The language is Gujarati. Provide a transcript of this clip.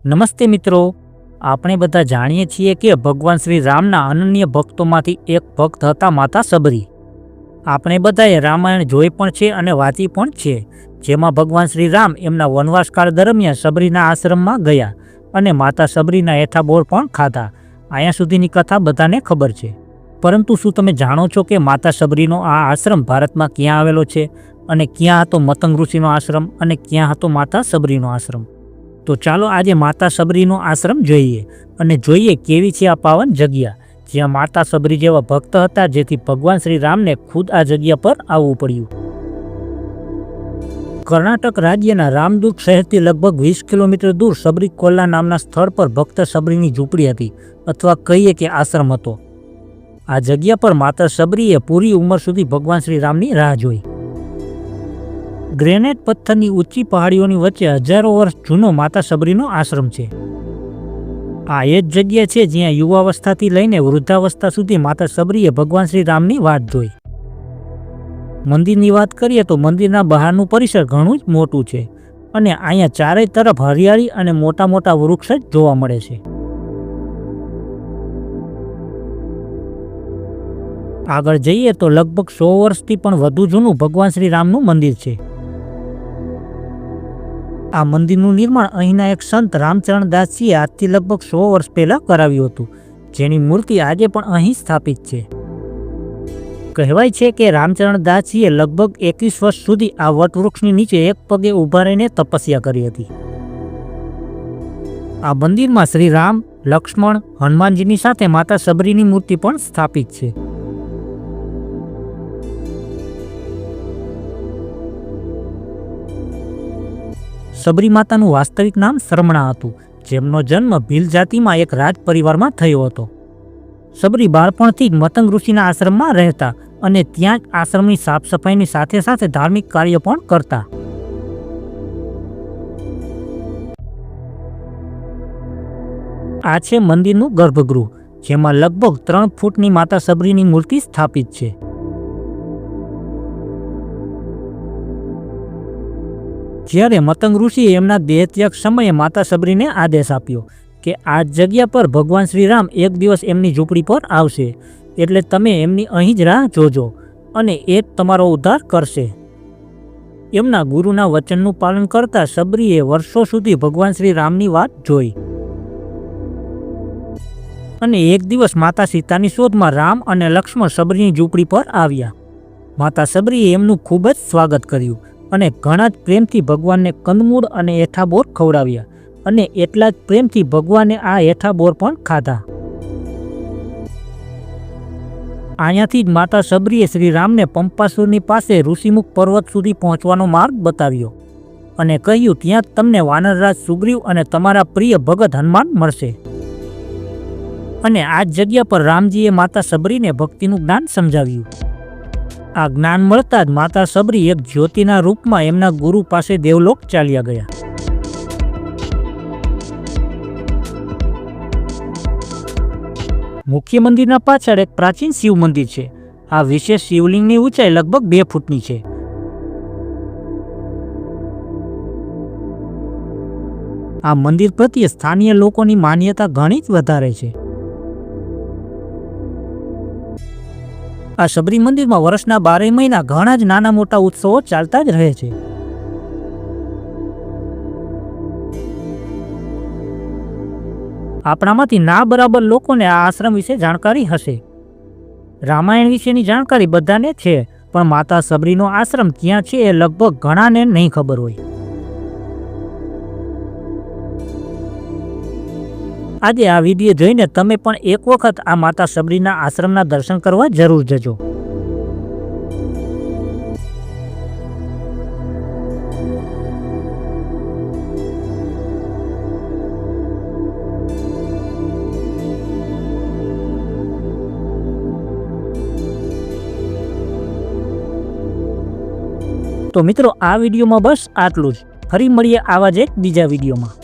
નમસ્તે મિત્રો, આપણે બધા જાણીએ છીએ કે ભગવાન શ્રી રામના અનન્ય ભક્તોમાંથી એક ભક્ત હતા માતા સબરી। આપણે બધાએ રામાયણ જોઈ પણ છે અને વાંચી પણ છે, જેમાં ભગવાન શ્રી રામ એમના વનવાસકાળ દરમિયાન સબરીના આશ્રમમાં ગયા અને માતા સબરીના હેઠા બોર પણ ખાધા। અહીંયા સુધીની કથા બધાને ખબર છે, પરંતુ શું તમે જાણો છો કે માતા સબરીનો આ આશ્રમ ભારતમાં ક્યાં આવેલો છે અને ક્યાં હતો મતંગ ઋષિનો આશ્રમ અને ક્યાં હતો માતા સબરીનો આશ્રમ? તો ચાલો આજે માતા સબરીનો આશ્રમ જોઈએ અને જોઈએ કેવી છે આ પાવન જગ્યા, જ્યાં માતા સબરી જેવા ભક્ત હતા, જેથી ભગવાન શ્રી રામને ખુદ આ જગ્યા પર આવવું પડ્યું। કર્ણાટક રાજ્યના રામદુર્ગ શહેરથી લગભગ 20 કિલોમીટર દૂર સબરી કોલ્લા નામના સ્થળ પર ભક્ત સબરીની ઝૂંપડી હતી, અથવા કહીએ કે આશ્રમ હતો। આ જગ્યા પર માતા સબરીએ પૂરી ઉંમર સુધી ભગવાન શ્રી રામની રાહ જોઈ। ગ્રેનાઇટ પથ્થરની ઊંચી પહાડીઓની વચ્ચે હજારો વર્ષ જૂનો માતા સબરીનો આશ્રમ છે। આ એ જ જગ્યા છે જ્યાં યુવાવસ્થાથી લઈને વૃદ્ધાવસ્થા સુધી માતા સબરીએ ભગવાન શ્રી રામની વાટ જોઈ। મંદિરની વાત કરીએ તો મંદિરના બહારનું પરિસર ઘણું જ મોટું છે અને અહીંયા ચારે તરફ હરિયાળી અને મોટા મોટા વૃક્ષ જ જોવા મળે છે। આગળ જઈએ તો લગભગ 100 વર્ષથી પણ વધુ જૂનું ભગવાન શ્રી રામનું મંદિર છે। આ મંદિરનું નિર્માણ અહીંના એક સંત રામચરણ દાસજીએ આજથી લગભગ 100 વર્ષ પહેલાં કરાવ્યું હતું, જેની મૂર્તિ આજે પણ અહીં સ્થાપિત છે। કહેવાય છે કે રામચરણ દાસજીએ લગભગ 21 વર્ષ સુધી આ વટવૃક્ષની નીચે એક પગે ઊભા રહીને તપસ્યા કરી હતી। આ મંદિરમાં શ્રી રામ, લક્ષ્મણ, હનુમાનજીની સાથે માતા સબરીની મૂર્તિ પણ સ્થાપિત છે। સબરી માતાનું વાસ્તવિક નામ શરમણા હતું, જેમનો જન્મ ભીલ જાતિમાં એક રાજ પરિવારમાં થયો હતો। સબરી બાળપણથી જ મતંગ ઋષિના આશ્રમમાં રહેતા અને ત્યાં જ આશ્રમની સાફ સફાઈની સાથે સાથે ધાર્મિક કાર્ય પણ કરતા। આ છે મંદિરનું ગર્ભગૃહ, જેમાં લગભગ 3 ફૂટની માતા સબરીની મૂર્તિ સ્થાપિત છે। જ્યારે મતંગ ઋષિએ એમના દેહત્યાગ સમયે માતા સબરીને આદેશ આપ્યો કે આ જગ્યા પર ભગવાન શ્રી રામ એક દિવસ એમની ઝૂંપડી પર આવશે, એટલે તમે એમની અહીં જ રાહ જોજો અને એ જ તમારો ઉદ્ધાર કરશે। એમના ગુરુના વચનનું પાલન કરતા સબરીએ વર્ષો સુધી ભગવાન શ્રી રામની વાટ જોઈ અને એક દિવસ માતા સીતાની શોધમાં રામ અને લક્ષ્મણ સબરીની ઝૂંપડી પર આવ્યા। માતા સબરીએ એમનું ખૂબ જ સ્વાગત કર્યું અને ઘણા જ પ્રેમથી ભગવાનને કંદમૂળ અને હેઠા બોર ખવડાવ્યા અને એટલા જ પ્રેમથી ભગવાને આ હેઠા બોર પણ ખાધા। અહીંયાથી જ માતા સબરીએ શ્રી રામને પંપાસુરની પાસે ઋષિમુખ પર્વત સુધી પહોંચવાનો માર્ગ બતાવ્યો અને કહ્યું, ત્યાં તમને વાનરરાજ સુગ્રીવ અને તમારા પ્રિય ભગત હનુમાન મળશે। અને આ જ જગ્યા પર રામજીએ માતા સબરીને ભક્તિનું જ્ઞાન સમજાવ્યું। આ જ્ઞાન મળતા જ માતા સબરી એક જ્યોતિના રૂપમાં એમના ગુરુ પાસે દેવલોક ચાલ્યા ગયા। મુખ્ય મંદિરના પાછળ એક પ્રાચીન શિવ મંદિર છે। આ વિશેષ શિવલિંગની ઊંચાઈ લગભગ 2 ફૂટની છે। આ મંદિર પ્રત્યે સ્થાનીય લોકોની માન્યતા ઘણી જ વધારે છે। આ સબરી મંદિરમાં વર્ષના 12 મહિના ઘણા જ નાના મોટા ઉત્સવો ચાલતા જ રહે છે। આપણામાંથી ના બરાબર લોકોને આ આશ્રમ વિશે જાણકારી હશે। રામાયણ વિશેની જાણકારી બધાને છે, પણ માતા સબરીનો આશ્રમ ક્યાં છે એ લગભગ ઘણાને નહીં ખબર હોય। આજે આ વિડીયો જોઈને તમે પણ એક વખત આ માતા સબરીના આશ્રમના દર્શન કરવા જરૂર જજો। તો મિત્રો, આ વિડીયોમાં બસ આટલું જ। ફરી મળીએ આવા જ એક બીજા વિડીયોમાં।